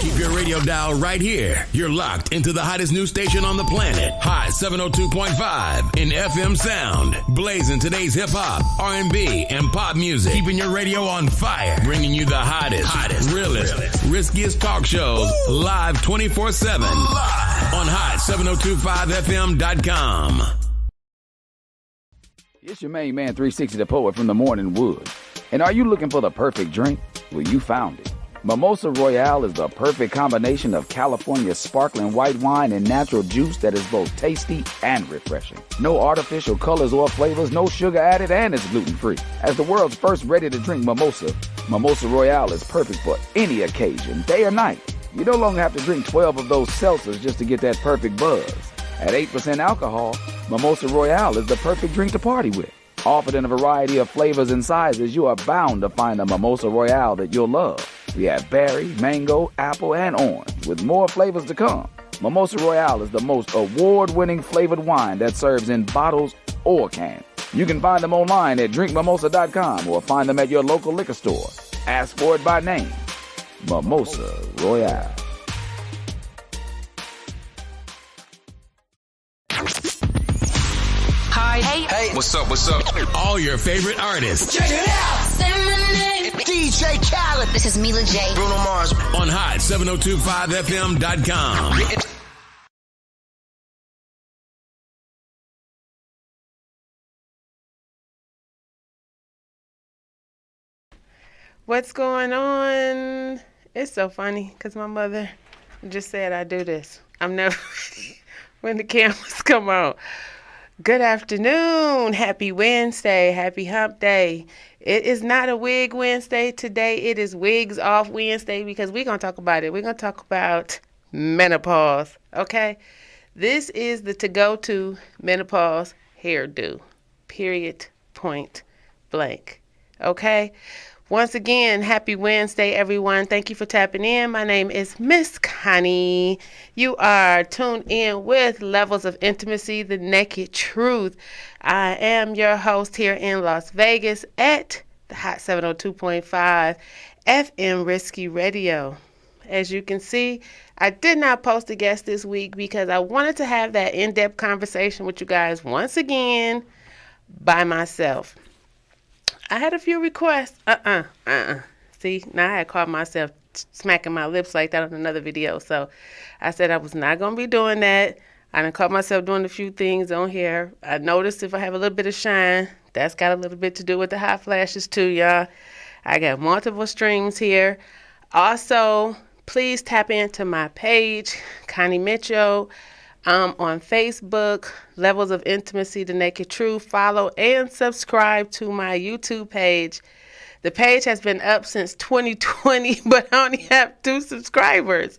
Keep your radio dial right here. You're locked into the hottest news station on the planet. Hot 702.5 in FM sound. Blazing today's hip-hop, R&B, and pop music. Keeping your radio on fire. Bringing you the hottest, realest, riskiest talk shows live 24/7 on hot7025fm.com. It's your main man, 360 the Poet from the Morning Wood. And are you looking for the perfect drink? Well, you found it. Mimosa Royale is the perfect combination of California sparkling white wine and natural juice that is both tasty and refreshing. No artificial colors or flavors, no sugar added, and it's gluten-free. As the world's first ready-to-drink mimosa, Mimosa Royale is perfect for any occasion, day or night. You no longer have to drink 12 of those seltzers just to get that perfect buzz. At 8% alcohol, Mimosa Royale is the perfect drink to party with. Offered in a variety of flavors and sizes, you are bound to find a Mimosa Royale that you'll love. We have berry, mango, apple, and orange, with more flavors to come. Mimosa Royale is the most award-winning flavored wine that serves in bottles or cans. You can find them online at drinkmimosa.com or find them at your local liquor store. Ask for it by name. Mimosa Royale. Hi. Hey. What's up? All your favorite artists. Check it out. Say my name. DJ Khaled. This is Mila J. Bruno Mars. On hot7025fm.com. What's going on? It's so funny because my mother just said I do this. I'm never when the cameras come on. Good afternoon. Happy Wednesday. Happy Hump Day. It is not a wig Wednesday today. It is wigs off Wednesday because we're going to talk about it. We're going to talk about menopause. Okay? This is the to-go-to menopause hairdo. Period. Point blank. Okay? Once again, happy Wednesday, everyone. Thank you for tapping in. My name is Miss Connie. You are tuned in with Levels of Intimacy, the Naked Truth. I am your host here in Las Vegas at the Hot 702.5 FM Risky Radio. As you can see, I did not post a guest this week because I wanted to have that in-depth conversation with you guys once again by myself. I had a few requests. See, now I had caught myself smacking my lips like that on another video. So I said I was not going to be doing that. I done caught myself doing a few things on here. I noticed if I have a little bit of shine, that's got a little bit to do with the hot flashes too, y'all. I got multiple streams here. Also, please tap into my page, Connie Mitchell. On Facebook, Levels of Intimacy, The Naked Truth. Follow and subscribe to my YouTube page. The page has been up since 2020, but I only have 2 subscribers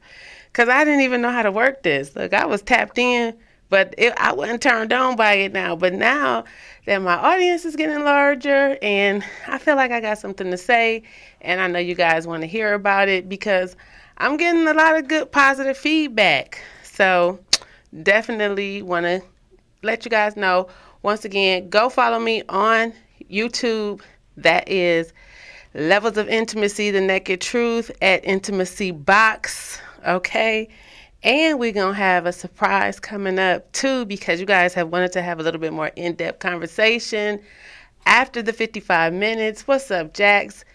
because I didn't even know how to work this. Look, I was tapped in, but I wasn't turned on by it now. But now that my audience is getting larger and I feel like I got something to say, and I know you guys want to hear about it because I'm getting a lot of good positive feedback. So definitely want to let you guys know. Once again, go follow me on YouTube. That is Levels of Intimacy, The Naked Truth at Intimacy Box. Okay? And we're going to have a surprise coming up too because you guys have wanted to have a little bit more in-depth conversation after the 55 minutes. What's up, Jax?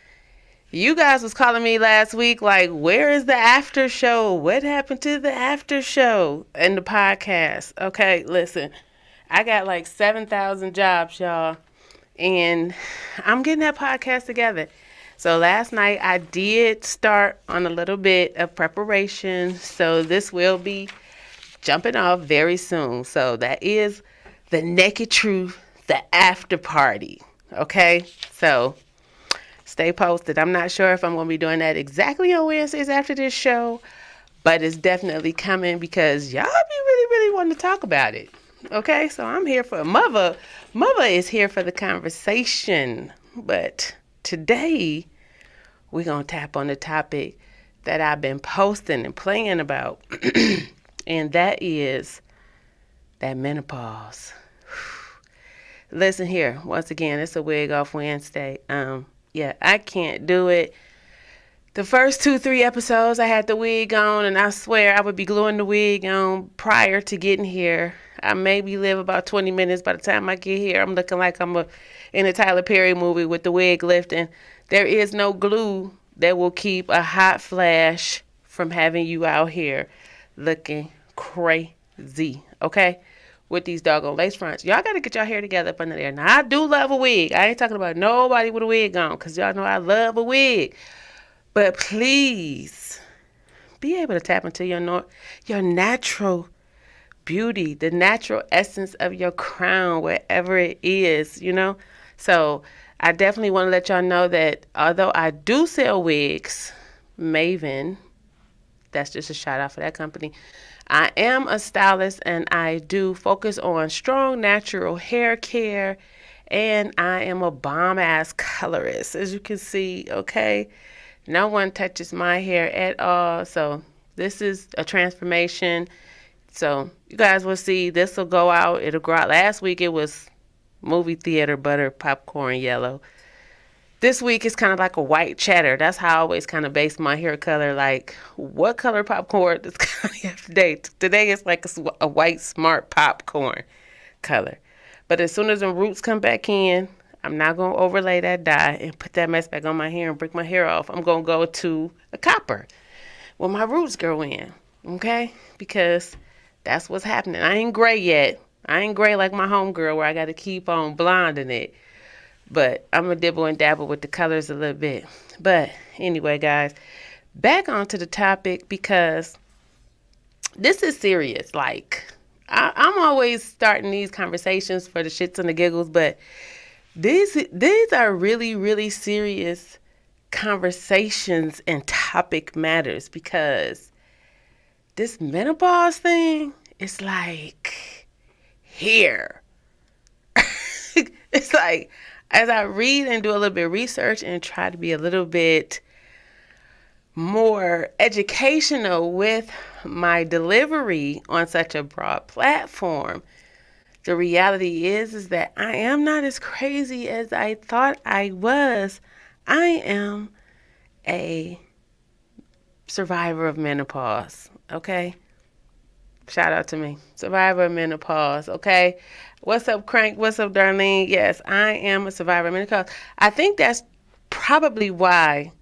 You guys was calling me last week like, where is the after show? What happened to the after show and the podcast? Okay, listen, I got like 7,000 jobs, y'all, and I'm getting that podcast together. So last night I did start on a little bit of preparation, so this will be jumping off very soon. So that is the Naked Truth, the after party, okay? So stay posted. I'm not sure if I'm going to be doing that exactly on Wednesdays after this show, but it's definitely coming because y'all be really wanting to talk about it. Okay, so I'm here for Mother. Mother is here for the conversation, but today we're going to tap on the topic that I've been posting and playing about, and that is that menopause. Listen here, once again, it's a wig off Wednesday. Yeah, I can't do it. The first 2-3 episodes, I had the wig on, and I swear I would be gluing the wig on prior to getting here. I maybe live about 20 minutes. By the time I get here, I'm looking like I'm in a Tyler Perry movie with the wig lifting. There is no glue that will keep a hot flash from having you out here looking crazy, okay? With these doggone lace fronts. Y'all got to get y'all hair together up under there. Now, I do love a wig. I ain't talking about nobody with a wig on, because y'all know I love a wig. But please be able to tap into your natural beauty, the natural essence of your crown, wherever it is, So I definitely want to let y'all know that although I do sell wigs, Maven, that's just a shout out for that company, I am a stylist and I do focus on strong natural hair care, and I am a bomb-ass colorist, as you can see, okay? No one touches my hair at all. So this is a transformation. So you guys will see this will go out. It'll grow out. Last week it was movie theater butter popcorn yellow. This week it's kind of like a white cheddar. That's how I always kind of base my hair color. Like, what color popcorn does Connie have today? Today it's like a white smart popcorn color. But as soon as the roots come back in, I'm not going to overlay that dye and put that mess back on my hair and break my hair off. I'm going to go to a copper where my roots grow in, okay? Because that's what's happening. I ain't gray yet. I ain't gray like my homegirl where I got to keep on blonding it. But I'm going to dibble and dabble with the colors a little bit. But anyway, guys, back onto the topic, because this is serious. Like, I'm always starting these conversations for the shits and the giggles, but these are really, really serious conversations and topic matters, because this menopause thing is like here. It's like, as I read and do a little bit of research and try to be a little bit more educational with my delivery on such a broad platform, the reality is that I am not as crazy as I thought I was. I am a survivor of menopause, okay? Shout out to me. Survivor of menopause, okay? What's up, Crank? What's up, Darlene? Yes, I am a survivor of menopause. I think that's probably why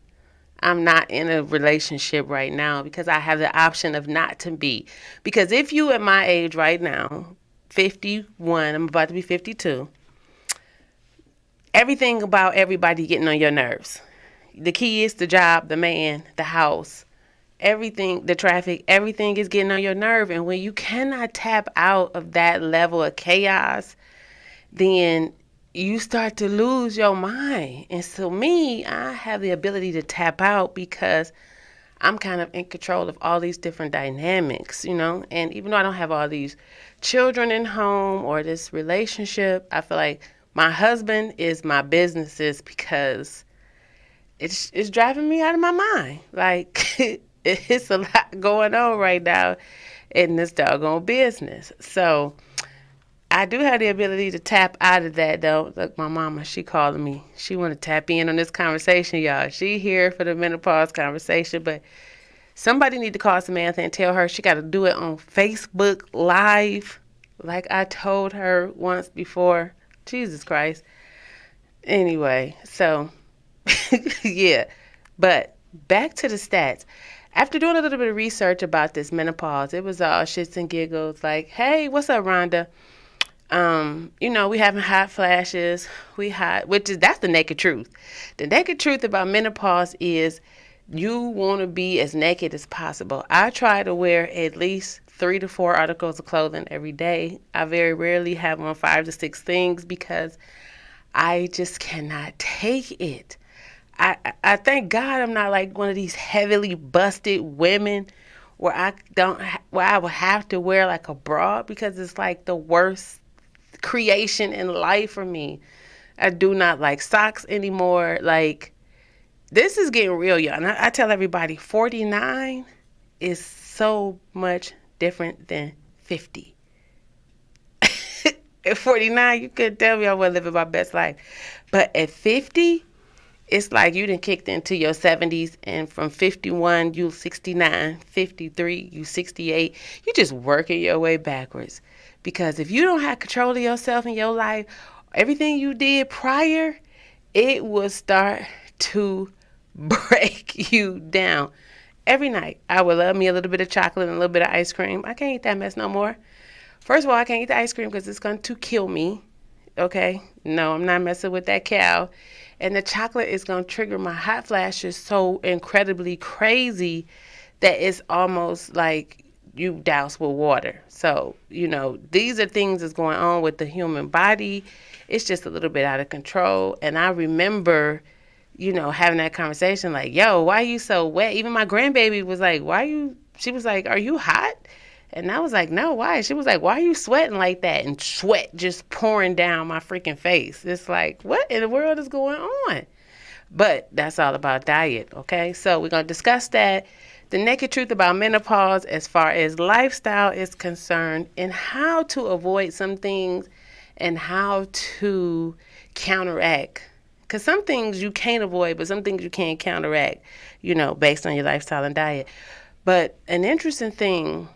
I'm not in a relationship right now, because I have the option of not to be. Because if you at my age right now, 51, I'm about to be 52. Everything about everybody getting on your nerves. The kids, the job, the man, the house, everything, the traffic, everything is getting on your nerve. And when you cannot tap out of that level of chaos, then you start to lose your mind. And so me, I have the ability to tap out because I'm kind of in control of all these different dynamics, and even though I don't have all these children in home or this relationship, I feel like my husband is my businesses, because it's driving me out of my mind. Like, it's a lot going on right now in this doggone business. So I do have the ability to tap out of that, though. Look, my mama, she calling me. She want to tap in on this conversation, y'all. She here for the menopause conversation, but somebody need to call Samantha and tell her she got to do it on Facebook Live, like I told her once before. Jesus Christ. Anyway, so, yeah. But back to the stats. After doing a little bit of research about this menopause, it was all shits and giggles. Like, hey, what's up, Rhonda? We having hot flashes. That's the naked truth. The naked truth about menopause is you want to be as naked as possible. I try to wear at least 3 to 4 articles of clothing every day. I very rarely have on 5 to 6 things because I just cannot take it. I thank God I'm not like one of these heavily busted women where I would have to wear like a bra, because it's like the worst creation in life for me. I do not like socks anymore. Like, this is getting real, y'all. And I tell everybody, 49 is so much different than 50. At 49, you couldn't tell me I wasn't living my best life. But at 50, it's like you done kicked into your 70s, and from 51, you 69, 53, you 68. You just working your way backwards. Because if you don't have control of yourself in your life, everything you did prior, it will start to break you down. Every night, I would love me a little bit of chocolate and a little bit of ice cream. I can't eat that mess no more. First of all, I can't eat the ice cream because it's going to kill me. Okay? No, I'm not messing with that cow. And the chocolate is going to trigger my hot flashes so incredibly crazy that it's almost like you douse with water. So, these are things that's going on with the human body. It's just a little bit out of control. And I remember, having that conversation like, yo, why are you so wet? Even my grandbaby was like, she was like, are you hot? And I was like, no, why? She was like, why are you sweating like that? And sweat just pouring down my freaking face. It's like, what in the world is going on? But that's all about diet, okay? So we're going to discuss that, the naked truth about menopause as far as lifestyle is concerned, and how to avoid some things and how to counteract. Because some things you can't avoid, but some things you can't counteract, based on your lifestyle and diet. But an interesting thing,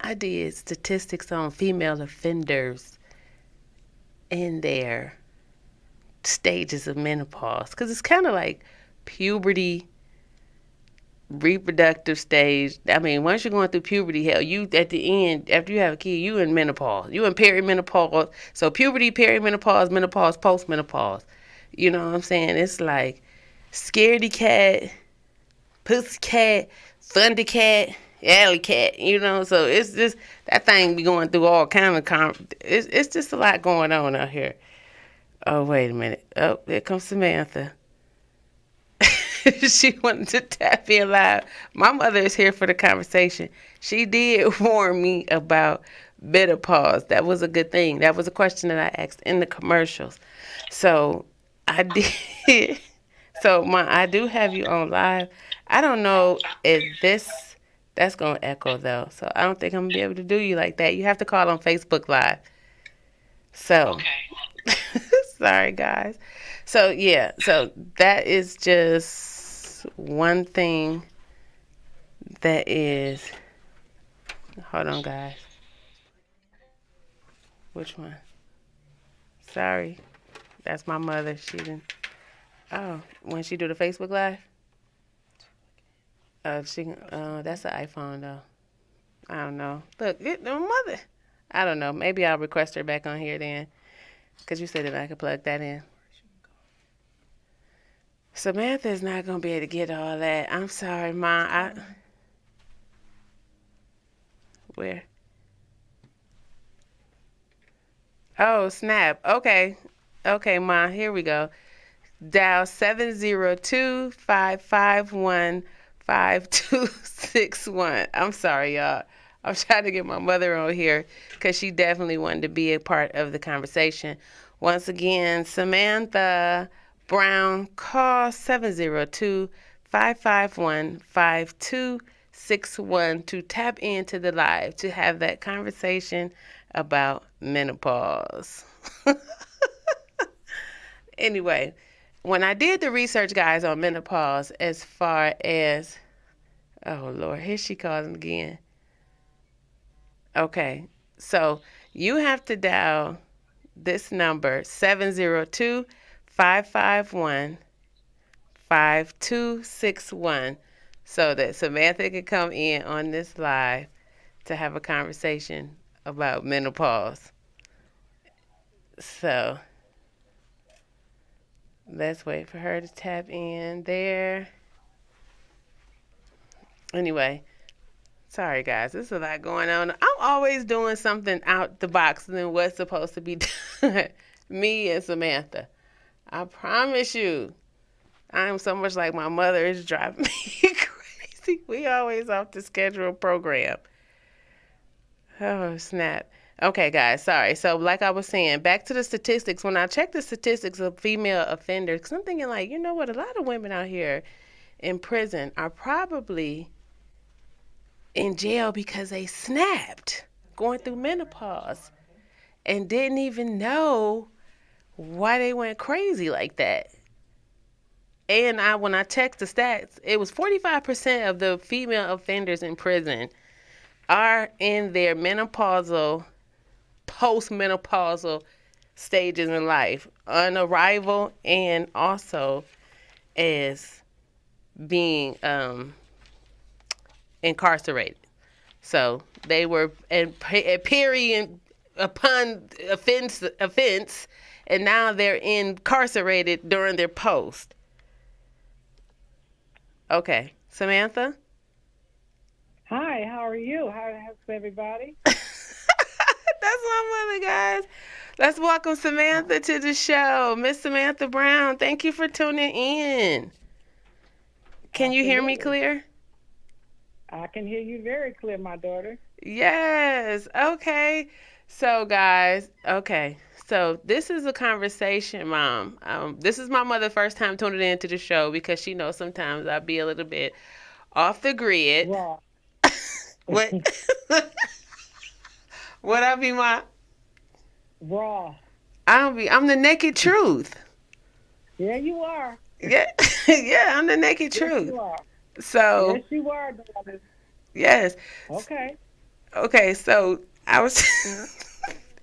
I did statistics on female offenders in their stages of menopause. Because it's kind of like puberty, reproductive stage. I mean, once you're going through puberty, hell, you at the end, after you have a kid, you in menopause. You in perimenopause. So puberty, perimenopause, menopause, postmenopause. You know what I'm saying? It's like scaredy cat, pussy cat, thunder cat, alley cat, so it's just, that thing be going through all kind of, it's just a lot going on out here. Oh, wait a minute. Oh, there comes Samantha. She wanted to tap in live. My mother is here for the conversation. She did warn me about menopause. That was a good thing. That was a question that I asked in the commercials. So I did. So I do have you on live. I don't know if that's going to echo though. So I don't think I'm going to be able to do you like that. You have to call on Facebook Live. So, okay. Sorry guys. So yeah, so that is just one thing that is, hold on guys. Which one? Sorry. That's my mother. She didn't, when she do the Facebook Live? That's an iPhone though. I don't know. Look, my mother. I don't know. Maybe I'll request her back on here then. Because you said that I could plug that in. Samantha's not going to be able to get all that. I'm sorry, Ma. Where? Oh, snap. Okay. Okay, Ma. Here we go. Dial 702-551-5261. I'm sorry, y'all. I'm trying to get my mother on here because she definitely wanted to be a part of the conversation. Once again, Samantha Brown, call 702-551-5261 to tap into the live to have that conversation about menopause. Anyway, when I did the research, guys, on menopause, as far as, oh, Lord, here she calls him again. Okay, so you have to dial this number, 702-551-5261, so that Samantha can come in on this live to have a conversation about menopause. So let's wait for her to tap in there. Anyway, sorry guys, there's a lot going on. I'm always doing something out the box than what's supposed to be done. Me and Samantha. I promise you. I am so much like my mother. Is driving me crazy. We always off the schedule program. Oh, snap. Okay, guys, sorry. So like I was saying, back to the statistics. When I check the statistics of female offenders, because I'm thinking like, you know what, a lot of women out here in prison are probably in jail because they snapped going through menopause and didn't even know why they went crazy like that. when I checked the stats, it was 45% of the female offenders in prison are in their menopausal, postmenopausal stages in life, on arrival and also as being incarcerated. So they were period upon offense, and now they're incarcerated during their post. Okay, Samantha. Hi, how are you? How's everybody? That's my mother, guys. Let's welcome Samantha to the show. Miss Samantha Brown, thank you for tuning in. Can you hear me clear? I can hear you very clear, my daughter. Yes. Okay. So, guys, so this is a conversation, Mom. This is my mother's first time tuning into the show because she knows sometimes I'll be a little bit off the grid. Raw. What? What I be, my? Raw. I'm the naked truth. Yeah, you are. Yeah, yeah, I'm the naked truth. Yes, you are. So. Yes, you are, daughter. Yes. Okay. Okay, so I was.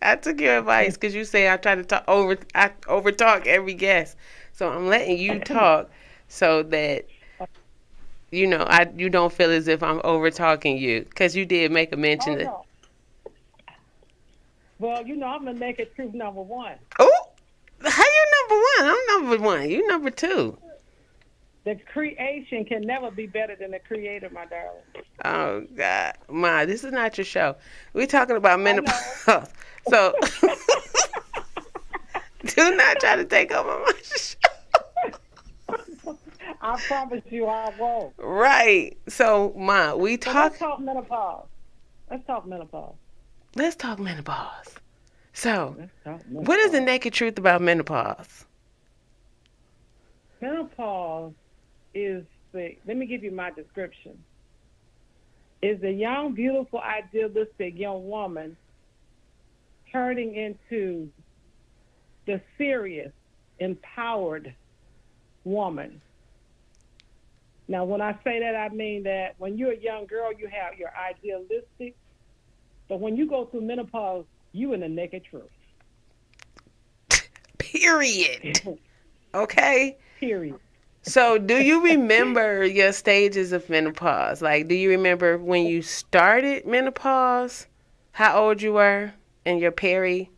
I took your advice because you say I try to talk I overtalk every guest. So I'm letting you talk so that you don't feel as if I'm over talking you because you did make a mention that. No. Well, I'm the naked truth number one. Oh, how you number one? I'm number one. You number two. The creation can never be better than the creator, my darling. Oh God, Ma, this is not your show. We're talking about menopause. So do not try to take over my show. I promise you I won't. Right. So, Ma, Let's talk menopause. Let's talk menopause. Let's talk menopause. So, what is the naked truth about menopause? Menopause is let me give you my description. Is a young, beautiful, idealistic young woman turning into the serious, empowered woman. Now, when I say that, I mean that when you're a young girl, you have your idealistic, but when you go through menopause, you in the naked truth. Period. Okay? Period. So, do you remember your stages of menopause? Like, do you remember when you started menopause, how old you were, and your peri?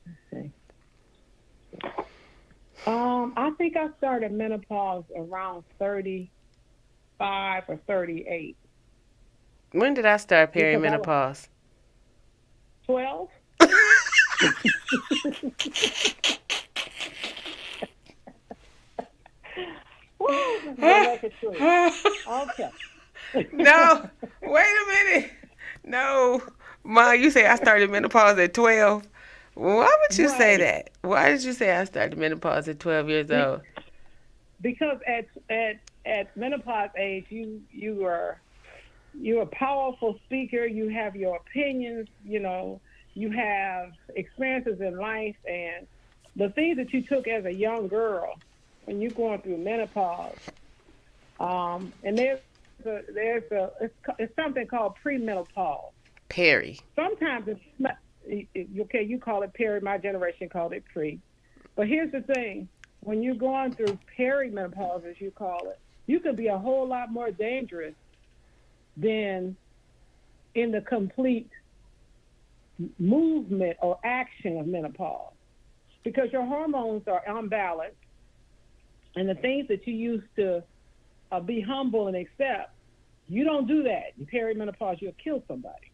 Let's see. I think I started menopause around 35 or 38. When did I start perimenopause? 12. Okay. No, wait a minute. No, Ma, you say I started menopause at 12. Why would you say that? Why did you say I started menopause at 12 years old? Because at menopause age, you're a powerful speaker. You have your opinions. You have experiences in life, and the things that you took as a young girl when you're going through menopause. And it's something called premenopause. Peri. Sometimes okay, you call it peri. My generation called it pre. But here's the thing: when you're going through perimenopause, as you call it, you could be a whole lot more dangerous than in the complete movement or action of menopause, because your hormones are unbalanced, and the things that you used to be humble and accept, you don't do that. In perimenopause, you'll kill somebody.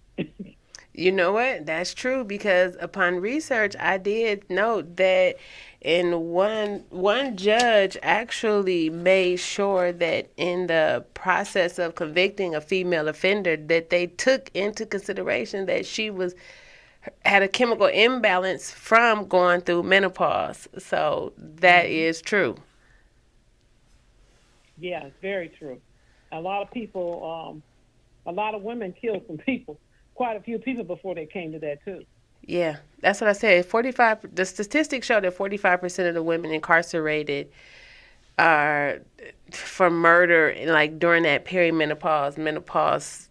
You know what? That's true, because upon research, I did note that one judge actually made sure that in the process of convicting a female offender, that they took into consideration that she had a chemical imbalance from going through menopause. So that is true. Yeah, it's very true. A lot of people, a lot of women killed some people, quite a few people before they came to that too. Yeah, that's what I said. The statistics show that 45% of the women incarcerated are for murder, like during that menopause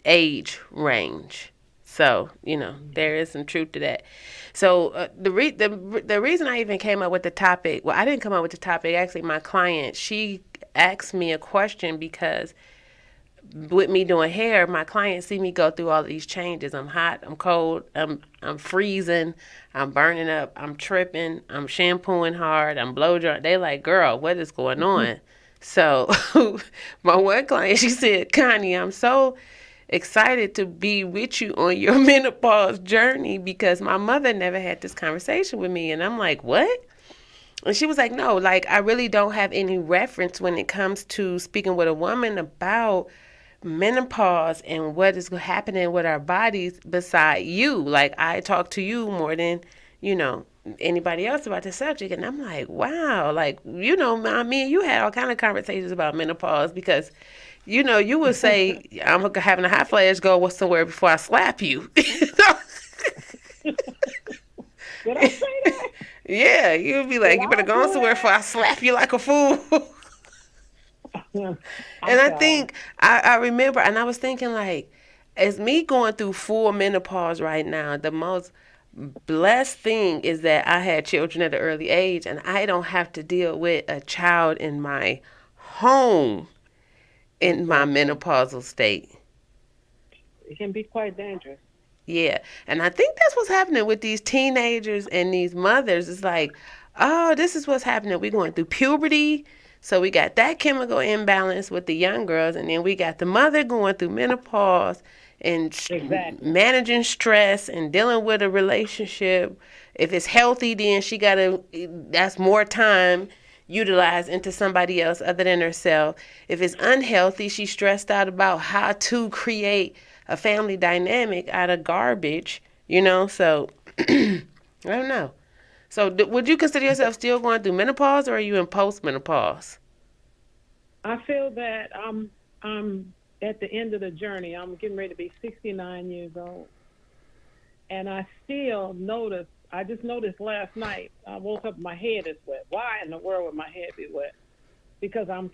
age range. So, there is some truth to that. So the reason I even came up with the topic, well, I didn't come up with the topic. Actually, my client, she asked me a question because with me doing hair, my clients see me go through all of these changes. I'm hot, I'm cold, I'm freezing, I'm burning up, I'm tripping, I'm shampooing hard, I'm blow drying. They like, girl, what is going on? So my one client, she said, Connie, I'm so excited to be with you on your menopause journey because my mother never had this conversation with me. And I'm like, what? And she was like, no, like I really don't have any reference when it comes to speaking with a woman about menopause and what is happening with our bodies beside you. Like I talk to you more than, anybody else about the subject. And I'm like, wow, like, me and you had all kind of conversations about menopause because, you would say, I'm having a hot flash, go somewhere before I slap you. Did I say that? Yeah, you'd be like, you better go somewhere before I slap you like a fool. And I think I remember, and I was thinking like, as me going through full menopause right now, the most blessed thing is that I had children at an early age, and I don't have to deal with a child in my home in my menopausal state. It can be quite dangerous. Yeah, and I think that's what's happening with these teenagers and these mothers. It's like, oh, this is what's happening. We're going through puberty. So we got that chemical imbalance with the young girls, and then we got the mother going through menopause and managing stress and dealing with a relationship. If it's healthy, then that's more time utilized into somebody else other than herself. If it's unhealthy, she's stressed out about how to create a family dynamic out of garbage, so I don't know. So would you consider yourself still going through menopause, or are you in post-menopause? I feel that I'm at the end of the journey. I'm getting ready to be 69 years old. And I still I just noticed last night, I woke up, my head is wet. Why in the world would my head be wet? Because I'm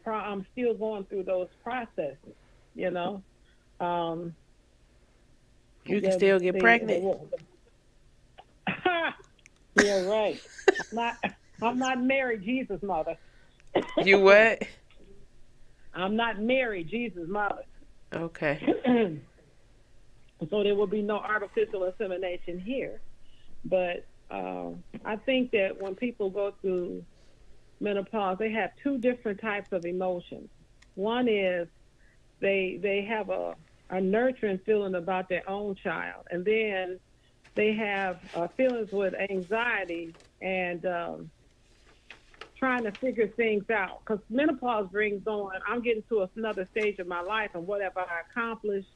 still going through those processes, You can still get pregnant. Yeah, right. I'm not Mary, Jesus' mother. You what? I'm not Mary, Jesus' mother. Okay. So there will be no artificial insemination here. But I think that when people go through menopause, they have two different types of emotions. One is they have a nurturing feeling about their own child, and then they have feelings with anxiety and trying to figure things out. Because menopause brings on, I'm getting to another stage of my life, and what have I accomplished?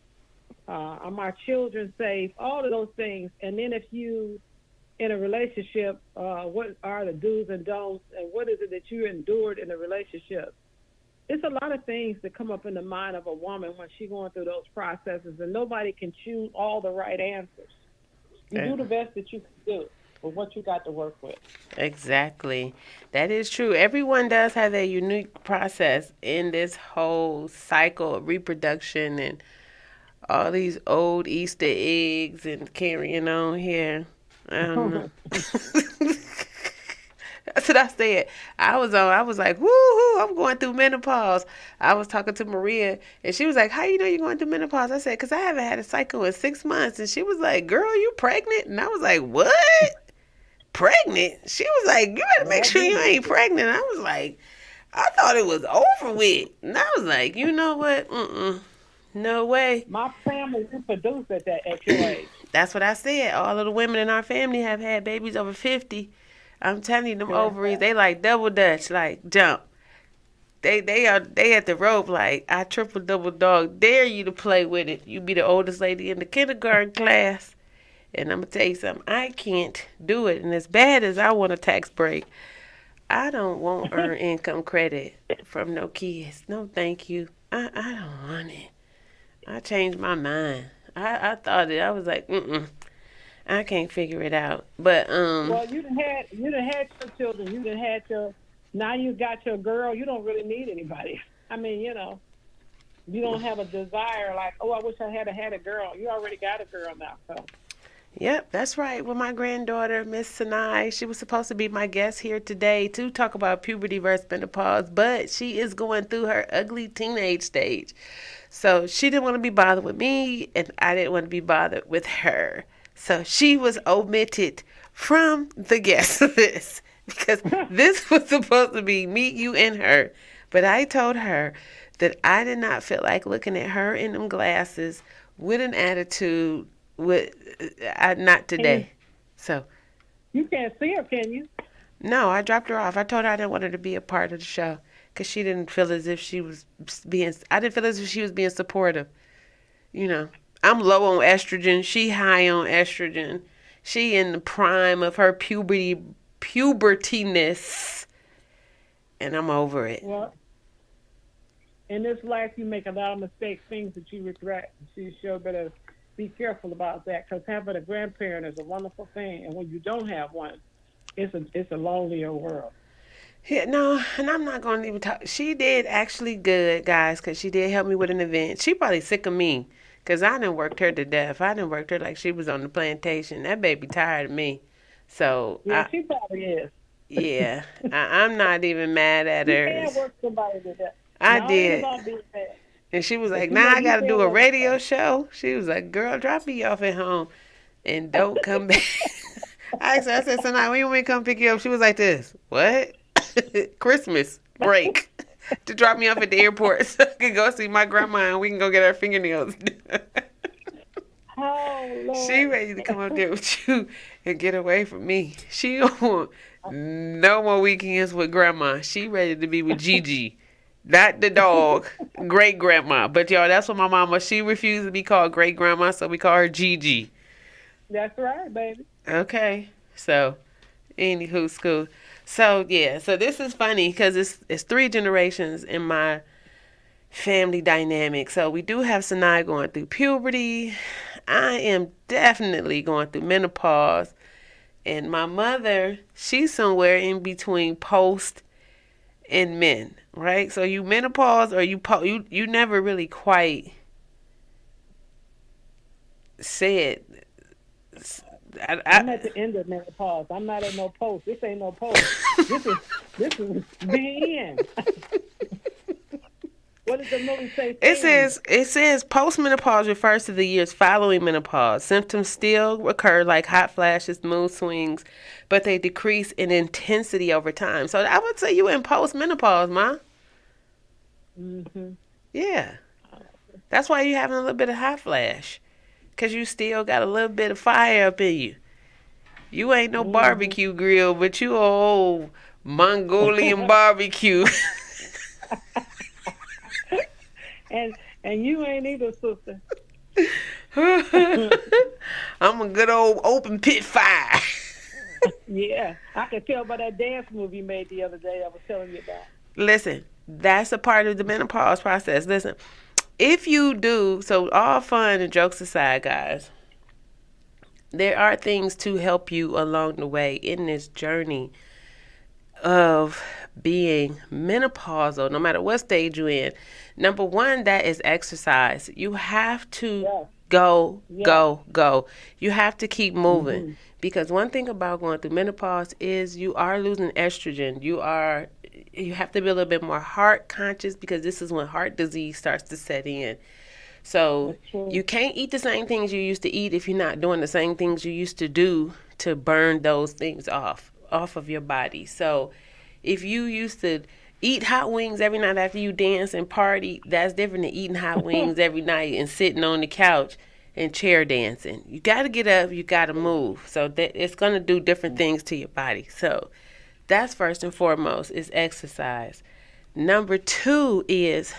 Are my children safe? All of those things. And then if you in a relationship, what are the do's and don'ts, and what is it that you endured in a relationship? It's a lot of things that come up in the mind of a woman when she's going through those processes, and nobody can choose all the right answers. You do the best that you can do with what you got to work with. Exactly. That is true. Everyone does have their unique process in this whole cycle of reproduction and all these old Easter eggs and carrying on here. I don't know. That's what I said. I was like, woo-hoo, I'm going through menopause. I was talking to Maria, and she was like, how you know you're going through menopause? I said, because I haven't had a cycle in 6 months. And she was like, girl, you pregnant? And I was like, what? Pregnant? She was like, you better make sure you ain't pregnant. I was like, I thought it was over with. And I was like, you know what? No way. My family reproduced at your age. That's what I said. All of the women in our family have had babies over 50. I'm telling you, them ovaries, they like double dutch, like jump. They at the rope, like I triple double dog dare you to play with it. You be the oldest lady in the kindergarten class. And I'm going to tell you something, I can't do it. And as bad as I want a tax break, I don't want earned income credit from no kids. No, thank you. I don't want it. I changed my mind. I thought it. I was like, I can't figure it out. But well, you done had your children. You done had your now you got your girl, you don't really need anybody. I mean, you know, you don't have a desire like, oh, I wish I had a girl. You already got a girl now, so. Yep, that's right. With my granddaughter, Miss Sinai, she was supposed to be my guest here today to talk about puberty versus menopause, but she is going through her ugly teenage stage. So she didn't want to be bothered with me, and I didn't want to be bothered with her. So she was omitted from the guest list because this was supposed to be me, you, and her. But I told her that I did not feel like looking at her in them glasses with an attitude. Not today. So you can't see her, can you? No, I dropped her off. I told her I didn't want her to be a part of the show because she didn't feel as if she was being. I didn't feel as if she was being supportive. You know, I'm low on estrogen. She high on estrogen. She in the prime of her pubertiness, and I'm over it. Well, in this life, you make a lot of mistakes, things that you regret. So you sure better be careful about that, because having a grandparent is a wonderful thing, and when you don't have one, it's a lonelier world. Yeah, no, and I'm not going to even talk. She did actually good, guys, because she did help me with an event. She probably sick of me, because I done worked her to death. I done worked her like she was on the plantation. That baby tired of me. So yeah, she probably is. Yeah, I'm not even mad at her. You can't work somebody to death. I No, did. And she was like, I got to do a radio show. She was like, girl, drop me off at home and don't come back. I said, Sonai, when you want me to come pick you up? She was like this. What? Christmas break to drop me off at the airport so I can go see my grandma and we can go get our fingernails done. Oh, Lord. She ready to come up there with you and get away from me. She don't want no more weekends with grandma. She ready to be with Gigi. Not the dog, great grandma. But y'all, that's what my mama, she refused to be called great grandma, so we call her Gigi. That's right, baby. Okay. So, anywho, school. So, yeah. So, this is funny because it's 3 generations in my family dynamic. So, we do have Sinai going through puberty. I am definitely going through menopause. And my mother, she's somewhere in between post and men, right? So you menopause or you never really quite said. I'm at the end of menopause. I'm not at no post. This ain't no post. this is the end. What does the movie say? It says postmenopause refers to the years following menopause. Symptoms still occur like hot flashes, mood swings, but they decrease in intensity over time. So I would say you in postmenopause, Ma. Mm-hmm. Yeah. That's why you having a little bit of hot flash, because you still got a little bit of fire up in you. You ain't no barbecue grill, but you old Mongolian barbecue. And you ain't either, sister. I'm a good old open pit fire. Yeah, I could tell by that dance movie you made the other day I was telling you about. Listen, that's a part of the menopause process. Listen, if you do, so all fun and jokes aside, guys, there are things to help you along the way in this journey of being menopausal, no matter what stage you're in. Number 1, that is exercise. You have to go. You have to keep moving, because one thing about going through menopause is you are losing estrogen. You have to be a little bit more heart conscious, because this is when heart disease starts to set in. So you can't eat the same things you used to eat if you're not doing the same things you used to do to burn those things off of your body. So if you used to eat hot wings every night after you dance and party, that's different than eating hot wings every night and sitting on the couch and chair dancing. You got to get up, you got to move. So that it's going to do different things to your body. So that's first and foremost, is exercise. Number 2 is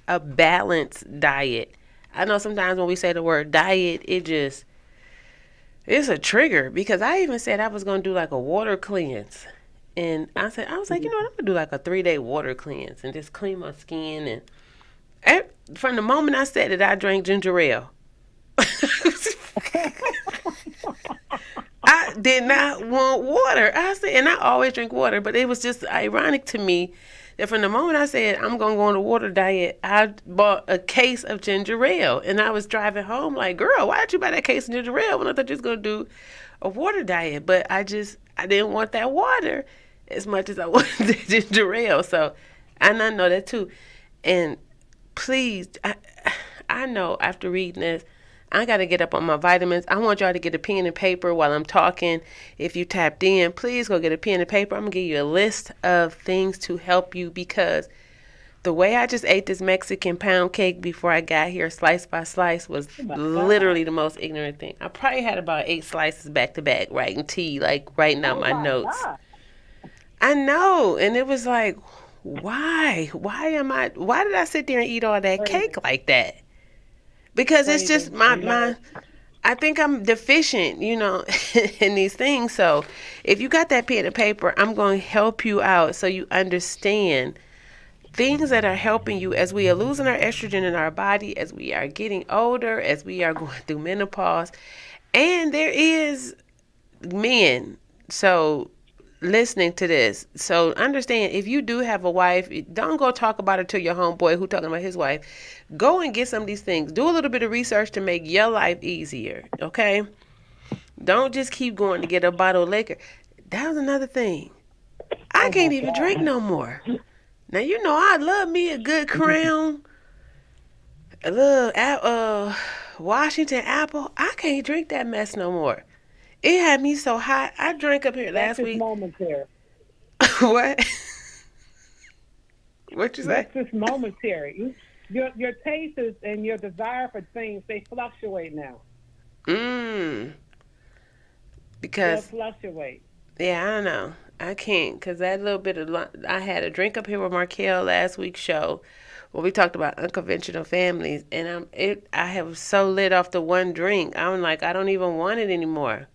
a balanced diet. I know sometimes when we say the word diet, it's a trigger, because I even said I was going to do like a water cleanse. And I was like, you know what, I'm going to do like a 3-day water cleanse and just clean my skin. And from the moment I said it, I drank ginger ale. I did not want water. I said, and I always drink water, but it was just ironic to me that from the moment I said I'm gonna go on a water diet, I bought a case of ginger ale, and I was driving home like, girl, why did you buy that case of ginger ale when I thought you was gonna do a water diet? But I didn't want that water as much as I wanted the ginger ale. So, and I know that too. And please, I know after reading this, I got to get up on my vitamins. I want y'all to get a pen and paper while I'm talking. If you tapped in, please go get a pen and paper. I'm going to give you a list of things to help you, because the way I just ate this Mexican pound cake before I got here, slice by slice, was literally the most ignorant thing. I probably had about 8 slices back to back, writing tea, like writing out my notes. God. I know. And it was like, why? Why did I sit there and eat all that cake like that? Because it's just my I think I'm deficient, in these things. So if you got that pen and paper, I'm going to help you out so you understand things that are helping you as we are losing our estrogen in our body, as we are getting older, as we are going through menopause. And there is men. So listening to this. So understand, if you do have a wife, don't go talk about it to your homeboy who talking about his wife. Go and get some of these things. Do a little bit of research to make your life easier, okay? Don't just keep going to get a bottle of liquor. That was another thing. I can't even drink no more. Now, I love me a good Crown, a little Washington apple. I can't drink that mess no more. It had me so hot. I drank up here last week. That's momentary. What? What you say? That's just momentary. Your tastes and your desire for things, they fluctuate now. Because they'll fluctuate. Yeah, I don't know. I can't, because that little bit of I had a drink up here with Markel last week's show where we talked about unconventional families, and I have so lit off the one drink. I'm like, I don't even want it anymore.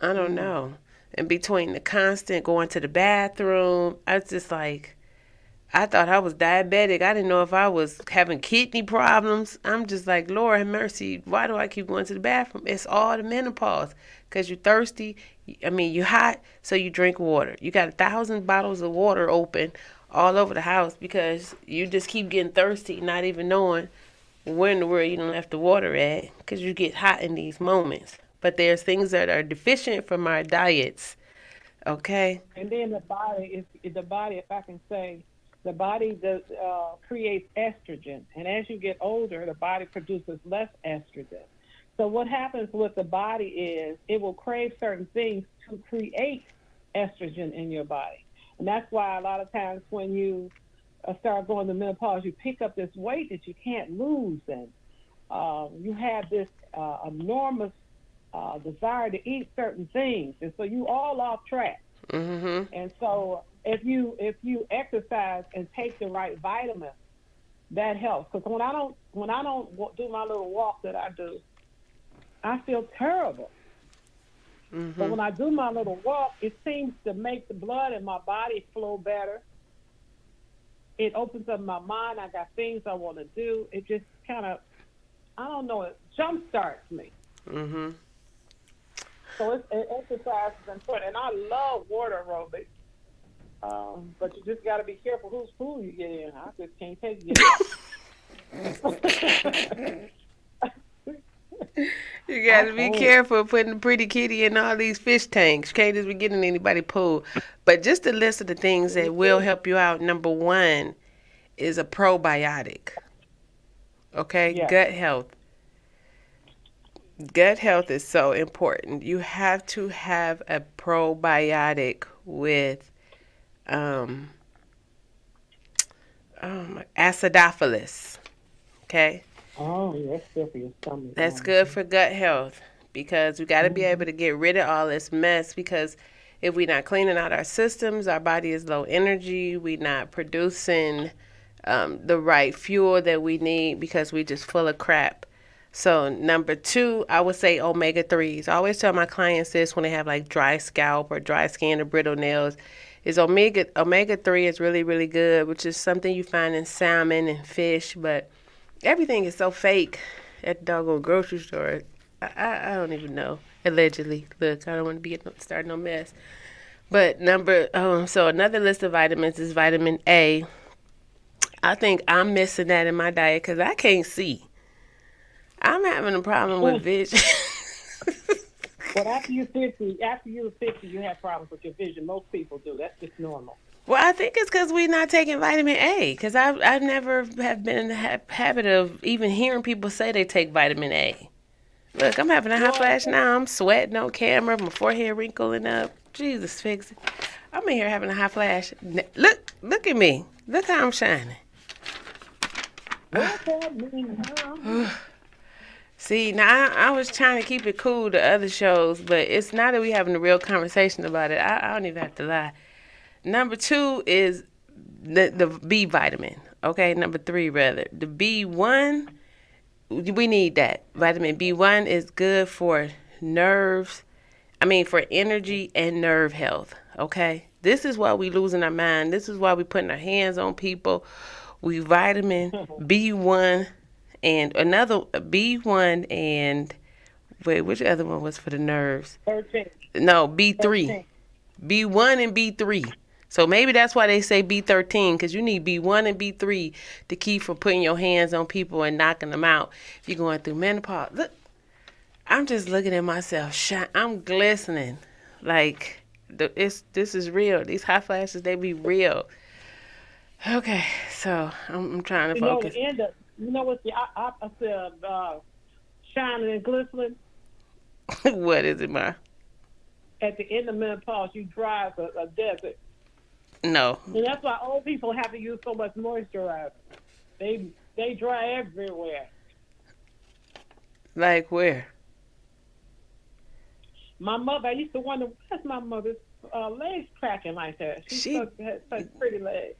I don't know. And between the constant going to the bathroom, I was just like, I thought I was diabetic. I didn't know if I was having kidney problems. I'm just like, Lord have mercy. Why do I keep going to the bathroom? It's all the menopause. Because you're thirsty. You're hot, so you drink water. You got 1,000 bottles of water open all over the house because you just keep getting thirsty, not even knowing where in the world you done left the water at, because you get hot in these moments. But there's things that are deficient from our diets, okay? And then the body, if I can say, the body creates estrogen. And as you get older, the body produces less estrogen. So what happens with the body is it will crave certain things to create estrogen in your body. And that's why a lot of times when you start going to menopause, you pick up this weight that you can't lose. And you have this enormous desire to eat certain things. And so you all off track. Mm-hmm. And so if you exercise and take the right vitamins, that helps. Because when I don't do my little walk that I do, I feel terrible. Mm-hmm. But when I do my little walk, it seems to make the blood in my body flow better. It opens up my mind. I got things I want to do. It just kind of, I don't know, it jumpstarts me. Mm-hmm. So exercise is important. And I love water aerobics. But you just got to be careful whose food you get in. I just can't take it. You got to be careful putting the pretty kitty in all these fish tanks. You can't just be getting anybody pool. But just a list of the things that will help you out. Number 1 is a probiotic. Okay? Yeah. Gut health. Gut health is so important. You have to have a probiotic with acidophilus. Okay? Oh, that's good for your stomach. That's good for gut health, because we got to be able to get rid of all this mess, because if we're not cleaning out our systems, our body is low energy, we're not producing the right fuel that we need because we're just full of crap. So number 2, I would say omega-3s. I always tell my clients this when they have like dry scalp or dry skin or brittle nails, is omega-3 is really, really good, which is something you find in salmon and fish, but everything is so fake at the doggone grocery store. I don't even know. Allegedly. Look, I don't want to be starting no mess. But so another list of vitamins is vitamin A. I think I'm missing that in my diet because I can't see. I'm having a problem with vision. But after you're 50, you have problems with your vision. Most people do. That's just normal. Well, I think it's because we're not taking vitamin A. Because I've never have been in the habit of even hearing people say they take vitamin A. Look, I'm having a hot flash now. I'm sweating on camera. My forehead wrinkling up. Jesus, fix it. I'm in here having a hot flash. Look at me. Look how I'm shining. See, now I was trying to keep it cool to other shows, but it's now that we having a real conversation about it, I don't even have to lie. Number 2 is the B vitamin. Okay, number 3 rather. The B1, we need that. Vitamin B1 is good for for energy and nerve health. Okay, this is why we losing our mind. This is why we putting our hands on people. We vitamin B1 and another B1 and wait, which other one was for the nerves? 13. No, B3. 13. B1 and B3. So maybe that's why they say B13, because you need B1 and B3 to keep from putting your hands on people and knocking them out if you're going through menopause. Look, I'm just looking at myself. I'm glistening. Like, this is real. These hot flashes, they be real. Okay, so I'm trying to focus. You know what's the opposite of shining and glistening? What is it, Ma? At the end of menopause, you dry as a desert. No. And that's why old people have to use so much moisturizer. They dry everywhere. Like where? My mother, I used to wonder, why's my mother's legs cracking like that? She has such pretty legs.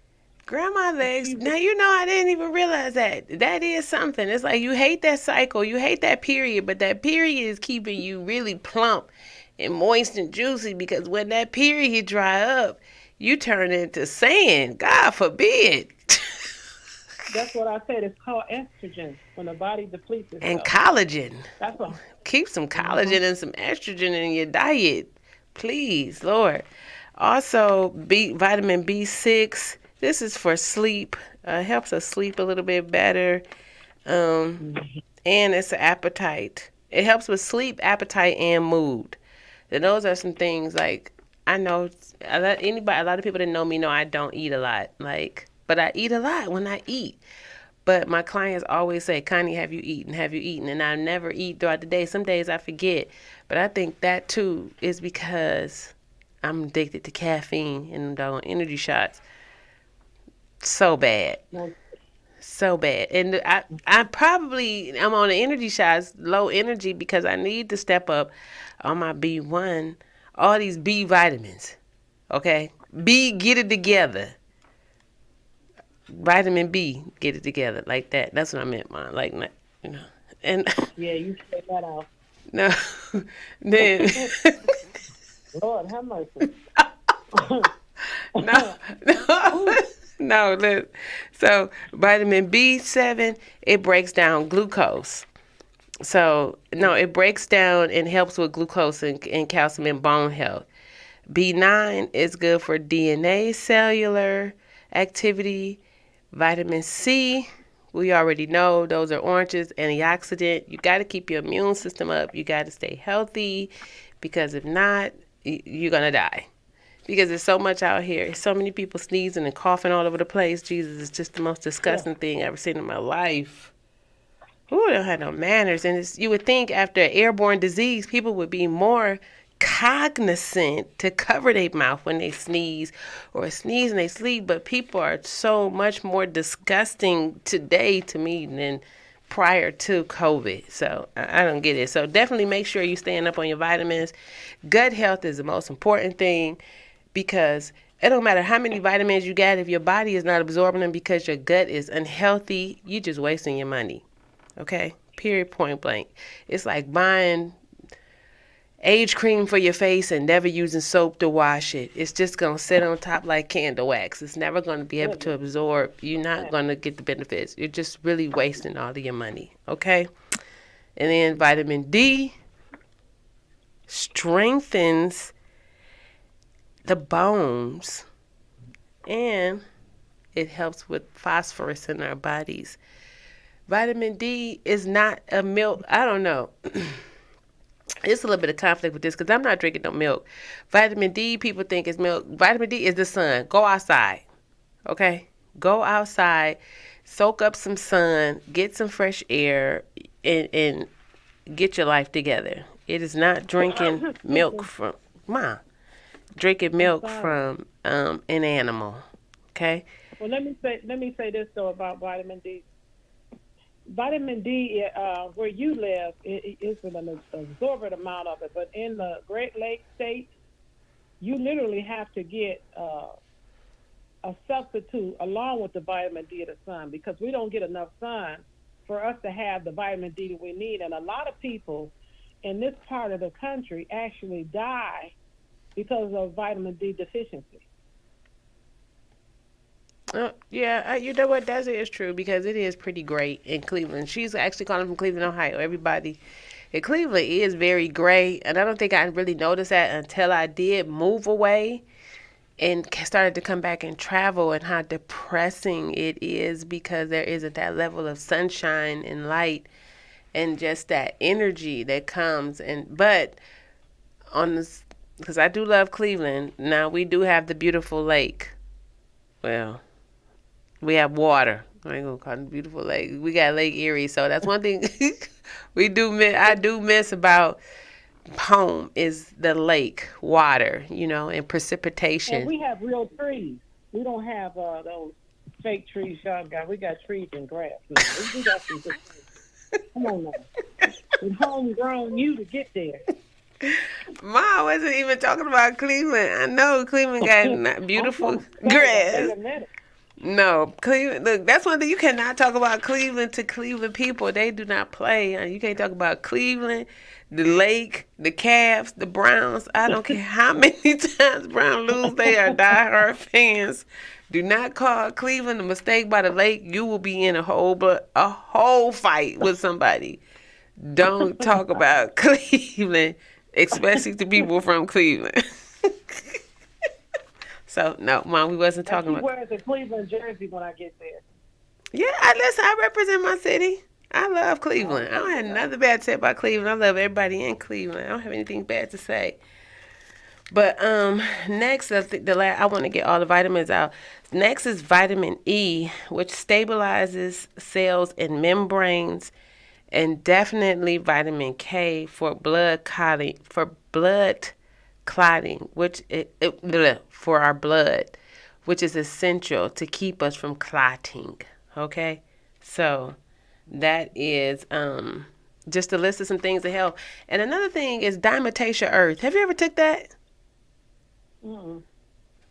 Grandma legs. Now, I didn't even realize that. That is something. It's like you hate that cycle. You hate that period, but that period is keeping you really plump and moist and juicy, because when that period dry up, you turn into sand. God forbid. That's what I said. It's called estrogen when the body depletes itself. And collagen. That's what. Keep some collagen and some estrogen in your diet, please, Lord. Also, vitamin B6. This is for sleep. Helps us sleep a little bit better. And it's an appetite. It helps with sleep, appetite, and mood. And those are some things, like, I know a lot of people that know me know I don't eat a lot. But I eat a lot when I eat. But my clients always say, Connie, have you eaten? Have you eaten? And I never eat throughout the day. Some days I forget. But I think that, too, is because I'm addicted to caffeine and energy shots. So bad. So bad. And I'm on the energy shots, low energy, because I need to step up on my B1, all these B vitamins. Okay? B, get it together. Vitamin B, get it together. Like that. That's what I meant, Mom. Like, And yeah, you said that out. No. Then. Lord, have mercy. No, so vitamin B7, it breaks down glucose. So, no, it breaks down and helps with glucose and calcium and bone health. B9 is good for DNA cellular activity. Vitamin C, we already know those are oranges, antioxidant. You got to keep your immune system up. You got to stay healthy, because if not, you're going to die. Because there's so much out here. So many people sneezing and coughing all over the place. Jesus, it's just the most disgusting thing I've ever seen in my life. Ooh, they don't have no manners. And you would think after an airborne disease, people would be more cognizant to cover their mouth when they sneeze or sneeze and they sleep. But people are so much more disgusting today to me than prior to COVID. So I don't get it. So definitely make sure you're staying up on your vitamins. Gut health is the most important thing, because it don't matter how many vitamins you got. If your body is not absorbing them because your gut is unhealthy, you're just wasting your money. Okay? Period, point blank. It's like buying age cream for your face and never using soap to wash it. It's just going to sit on top like candle wax. It's never going to be able to absorb. You're not going to get the benefits. You're just really wasting all of your money. Okay? And then vitamin D. strengthens the bones, and it helps with phosphorus in our bodies. Vitamin D is not a milk. I don't know. It's a little bit of conflict with this because I'm not drinking no milk. Vitamin D, people think is milk. Vitamin D is the sun. Go outside. Okay? Go outside, soak up some sun, get some fresh air, and get your life together. It is not drinking milk from, drinking milk from an animal. Okay? Well, let me say this though about vitamin D. Vitamin D, where you live, it is an absorbent amount of it, but in the Great Lakes state, you literally have to get a substitute along with the vitamin D of the sun, because we don't get enough sun for us to have the vitamin D that we need. And a lot of people in this part of the country actually die because of vitamin D deficiency. Yeah, you know what? That is true because it is pretty great in Cleveland. She's actually calling from Cleveland, Ohio. Everybody in Cleveland is very gray, and I don't think I really noticed that until I did move away and started to come back and travel, and how depressing it is because there isn't that level of sunshine and light and just that energy that comes. But on this, because I do love Cleveland, now we do have the beautiful lake. Well, we have water. I ain't gonna call it beautiful lake. We got Lake Erie, so that's one thing we do miss. I do miss about home is the lake, water, and precipitation. And we have real trees. We don't have those fake trees y'all got. We got trees and grass. We got some good trees. Come on now. It's homegrown you to get there. Ma wasn't even talking about Cleveland. I know Cleveland got beautiful grass. No, Cleveland. Look, that's one thing you cannot talk about Cleveland to Cleveland people. They do not play. You can't talk about Cleveland, the lake, the Cavs, the Browns. I don't care how many times Brown lose. They are diehard fans. Do not call Cleveland a mistake by the lake. You will be in a whole fight with somebody. Don't talk about Cleveland, especially to people from Cleveland. So, no, Mom, we wasn't talking about... She wears a Cleveland jersey when I get there. Yeah, I represent my city. I love Cleveland. I don't have nothing bad to say about Cleveland. I love everybody in Cleveland. I don't have anything bad to say. But next, I want to get all the vitamins out. Next is vitamin E, which stabilizes cells and membranes, and definitely vitamin K for blood clotting, which for our blood, which is essential to keep us from clotting. Okay, so that is just a list of some things that help. And another thing is Dimetacia Earth. Have you ever took that?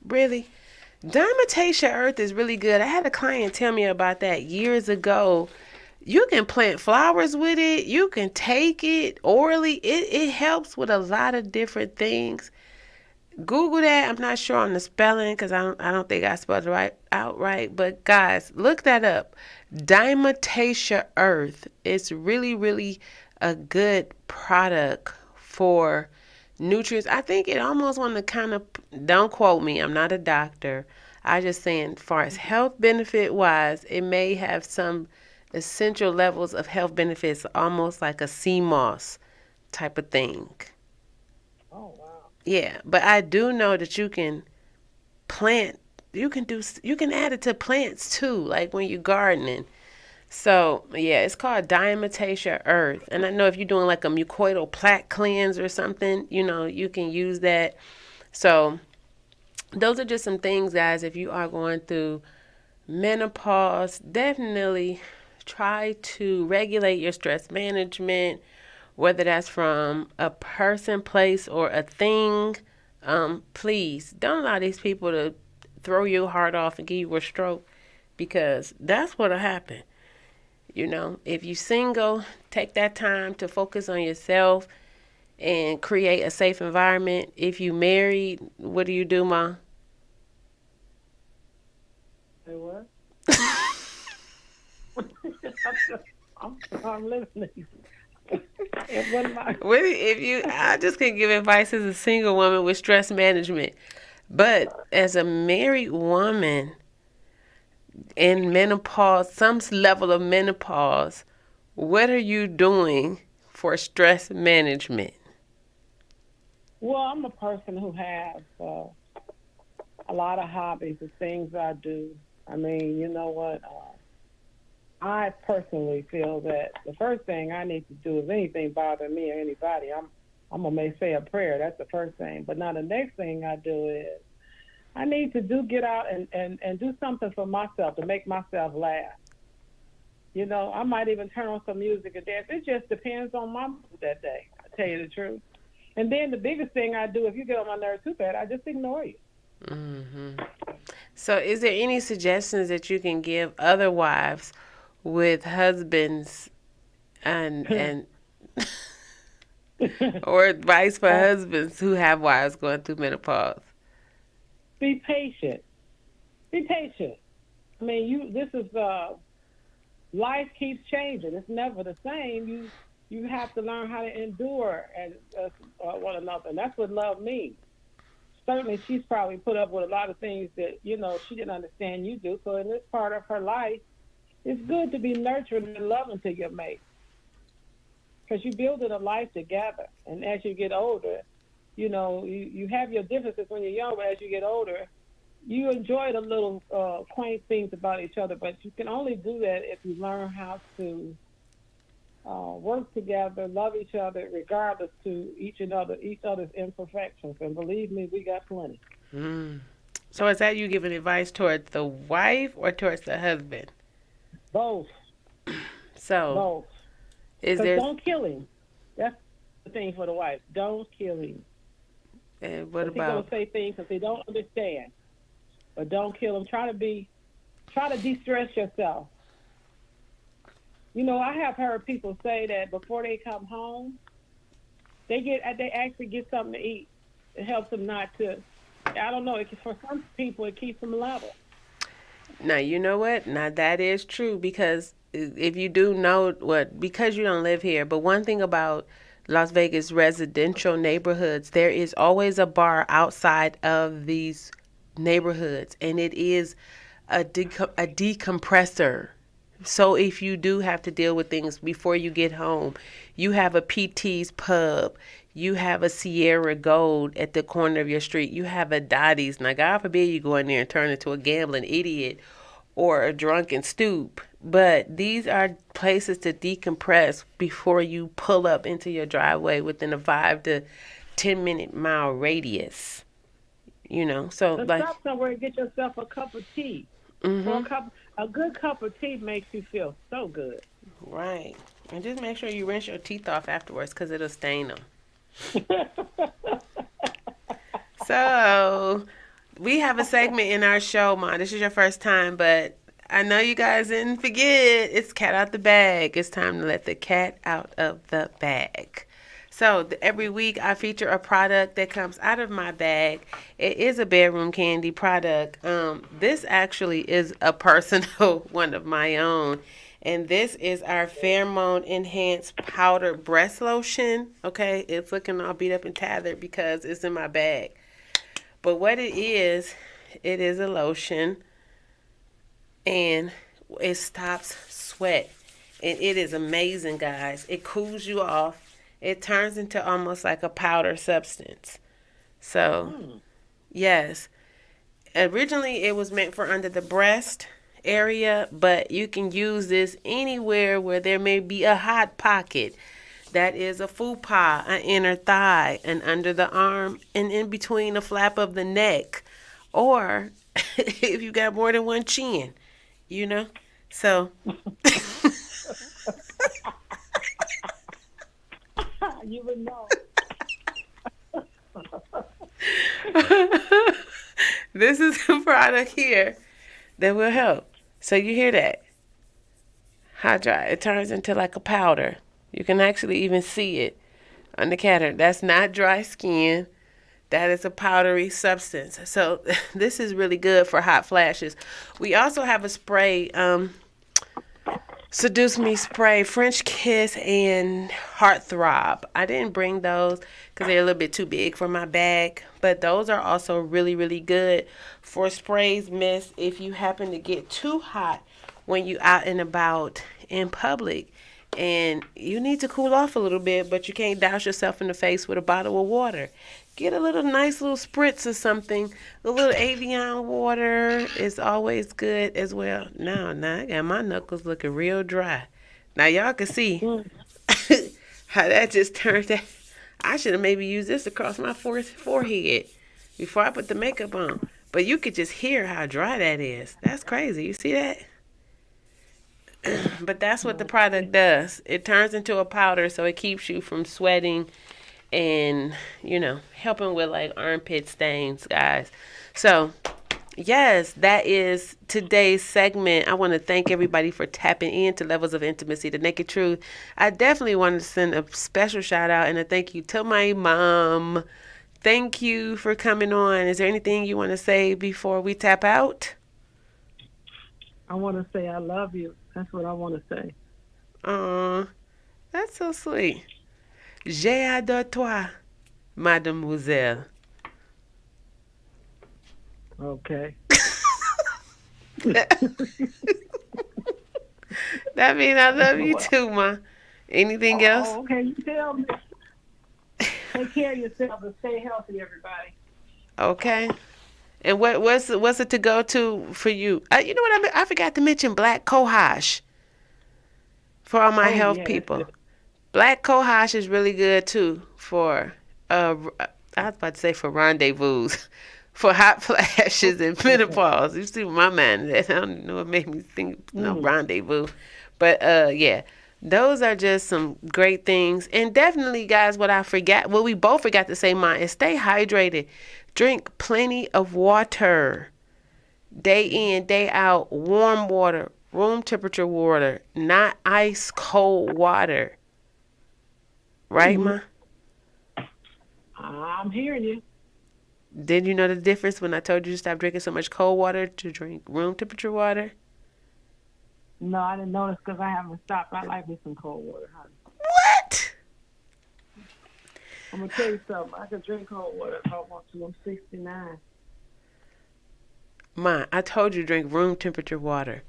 Really? Dimetacia Earth is really good. I had a client tell me about that years ago. You can plant flowers with it. You can take it orally. It helps with a lot of different things. Google that. I'm not sure on the spelling because I don't think I spelled it right. But guys, look that up. Dimetacia Earth. It's really, really a good product for nutrients. I think it almost want to kind of, don't quote me, I'm not a doctor. I just saying, as far as health benefit wise, it may have some essential levels of health benefits, almost like a sea moss type of thing. Oh wow. Yeah, but I do know that you can plant, you can add it to plants too, like when you're gardening. So yeah, it's called Dimetacia Earth. And I know if you're doing like a mucoidal plaque cleanse or something, you can use that. So those are just some things, guys. If you are going through menopause, definitely try to regulate your stress management, whether that's from a person, place, or a thing. Please don't allow these people to throw your heart off and give you a stroke, because that's what'll happen. If you're single, take that time to focus on yourself and create a safe environment. If you married, what do you do, Ma? Say what? I'm listening. If you, I just can give advice as a single woman with stress management, but as a married woman in menopause, some level of menopause, what are you doing for stress management? Well, I'm a person who has a lot of hobbies and things I do. I mean, you know what? I personally feel that the first thing I need to do, if anything bothering me or anybody, I'm gonna say a prayer. That's the first thing. But now the next thing I do is I need to get out and do something for myself to make myself laugh. You know, I might even turn on some music and dance. It just depends on my mood that day, I tell you the truth. And then the biggest thing I do, if you get on my nerves too bad, I just ignore you. Mm-hmm. So is there any suggestions that you can give other wives with husbands and or advice for husbands who have wives going through menopause? Be patient. Be patient. I mean, this is life keeps changing. It's never the same. You have to learn how to endure and one another, and that's what love means. Certainly, she's probably put up with a lot of things that she didn't understand you do. So in this part of her life, it's good to be nurturing and loving to your mate, because you're building a life together. And as you get older, you have your differences when you're young, but as you get older, you enjoy the little quaint things about each other. But you can only do that if you learn how to work together, love each other, regardless to each other's imperfections. And believe me, we got plenty. So is that you giving advice towards the wife or towards the husband? Both. So both. Don't kill him. That's the thing for the wife. Don't kill him. And what about? He's gonna say things because they don't understand. But don't kill him. Try to de-stress yourself. I have heard people say that before they come home, they actually get something to eat. It helps them not to. I don't know. For some people, it keeps them level. Now, you know what? Now, that is true, because if you do know because you don't live here, but one thing about Las Vegas residential neighborhoods, there is always a bar outside of these neighborhoods, and it is a decompressor. So if you do have to deal with things before you get home, you have a PT's Pub, you have a Sierra Gold at the corner of your street, you have a Dottie's. Now, God forbid you go in there and turn into a gambling idiot or a drunken stoop. But these are places to decompress before you pull up into your driveway within a 5 to 10 minute mile radius. So stop somewhere and get yourself a cup of tea. Mm-hmm. A good cup of tea makes you feel so good. Right. And just make sure you rinse your teeth off afterwards, because it'll stain them. So, we have a segment in our show, Ma. This is your first time, but I know you guys didn't forget. It's cat out the bag. It's time to let the cat out of the bag. So every week I feature a product that comes out of my bag. It is a bedroom candy product. This actually is a personal one of my own. And this is our Pheromone Enhanced Powder Breast Lotion. Okay, it's looking all beat up and tethered because it's in my bag. But what it is a lotion. And it stops sweat. And it is amazing, guys. It cools you off. It turns into almost like a powder substance. So, yes. Originally, it was meant for under the breast area, but you can use this anywhere where there may be a hot pocket. That is a fupa, an inner thigh, and under the arm, and in between the flap of the neck. Or if you got more than one chin, So... You would know. This is a product here that will help. So you hear that? Hot dry. It turns into like a powder. You can actually even see it on the counter. That's not dry skin. That is a powdery substance. So this is really good for hot flashes. We also have a spray. Seduce Me Spray, French Kiss, and Heartthrob. I didn't bring those because they're a little bit too big for my bag. But those are also really, really good for sprays, mist, if you happen to get too hot when you out and about in public. And you need to cool off a little bit, but you can't douse yourself in the face with a bottle of water. Get a little nice little spritz or something. A little Avion water is always good as well. Now I got my knuckles looking real dry. Now y'all can see how that just turned out. I should have maybe used this across my forehead before I put the makeup on. But you could just hear how dry that is. That's crazy. You see that? But that's what the product does. It turns into a powder, so it keeps you from sweating and, helping with like armpit stains, guys. So, yes, that is today's segment. I want to thank everybody for tapping into Levels of Intimacy, the Naked Truth. I definitely want to send a special shout out and a thank you to my mom. Thank you for coming on. Is there anything you want to say before we tap out? I want to say I love you. That's what I want to say. That's so sweet. J'adore toi, mademoiselle. Okay. That means I love you too, Ma. Anything else? Okay, you tell me. Take care of yourself and stay healthy, everybody. Okay. And what's it to go to for you? You know what I forgot to mention Black Cohosh for all my health people. Black Cohosh is really good too for I was about to say for rendezvous, for hot flashes and menopause. You see what my mind is. I don't know what made me think rendezvous, but yeah. Those are just some great things. And definitely, guys, what we both forgot to say, Ma, is stay hydrated. Drink plenty of water. Day in, day out. Warm water. Room temperature water. Not ice cold water. Right, Ma? I'm hearing you. Did you know the difference when I told you to stop drinking so much cold water to drink room temperature water? No, I didn't notice because I haven't stopped. I like me some cold water, honey. What? I'm going to tell you something. I can drink cold water if I want to. I'm 69. Ma, I told you to drink room temperature water.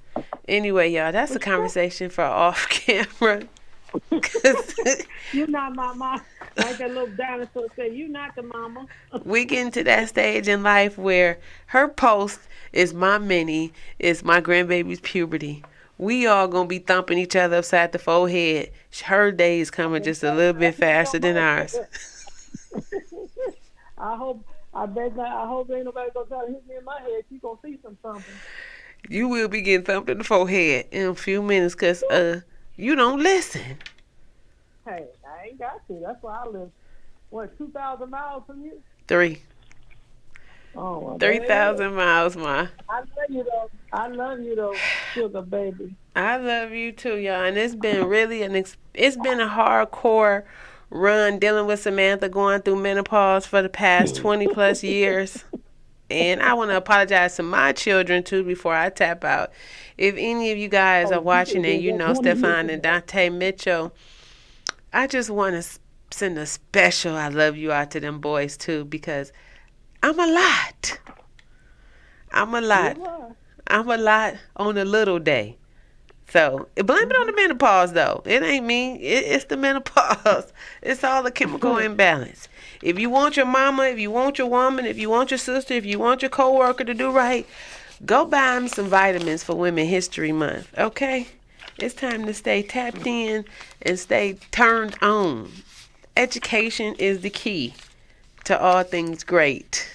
Anyway, y'all, that's a conversation for off camera. You're not my mom. Like that little dinosaur said, you're not the mama. We getting to that stage in life where her post is my mini, is my grandbaby's puberty. We all gonna be thumping each other upside the forehead. Her day is coming just a little bit faster than ours. I hope ain't nobody gonna try to hit me in my head. She gonna see something. You will be getting thumped in the forehead in a few minutes because you don't listen. Hey, I ain't got to. That's why I live, 2,000 miles from you? 3. Oh, well, 3,000 miles, Ma. I love you though, sugar baby. I love you too, y'all. And it's been really it's been a hardcore run dealing with Samantha going through menopause for the past 20 plus years. And I want to apologize to my children too before I tap out. If any of you guys are watching and you know Stefan and Dante Mitchell, I just want to send a special I love you out to them boys too, because I'm a lot. I'm a lot on a little day. So blame it on the menopause though. It ain't me. It's the menopause. It's all the chemical imbalance. If you want your mama, if you want your woman, if you want your sister, if you want your coworker to do right, go buy them some vitamins for Women History Month. Okay? It's time to stay tapped in and stay turned on. Education is the key to all things great.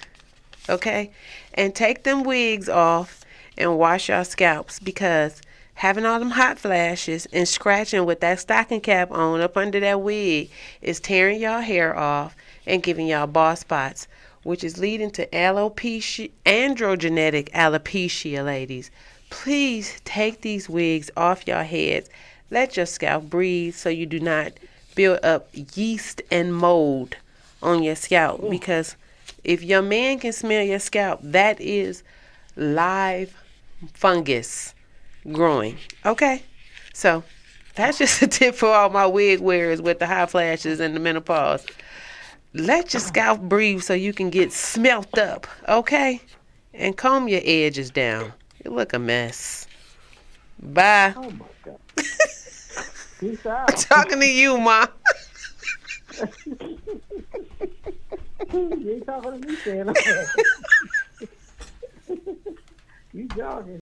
Okay? And take them wigs off and wash your scalps, because having all them hot flashes and scratching with that stocking cap on up under that wig is tearing y'all hair off and giving y'all bald spots, which is leading to alopecia, androgenetic alopecia, ladies. Please take these wigs off your heads. Let your scalp breathe so you do not build up yeast and mold on your scalp. Because if your man can smell your scalp, that is live fungus growing. Okay? So that's just a tip for all my wig wearers with the hot flashes and the menopause. Let your scalp breathe so you can get smelt up, okay? And comb your edges down. You look a mess. Bye. Oh my God. Peace out. Talking to you, Ma. You ain't talking to me, Santa. You jogging.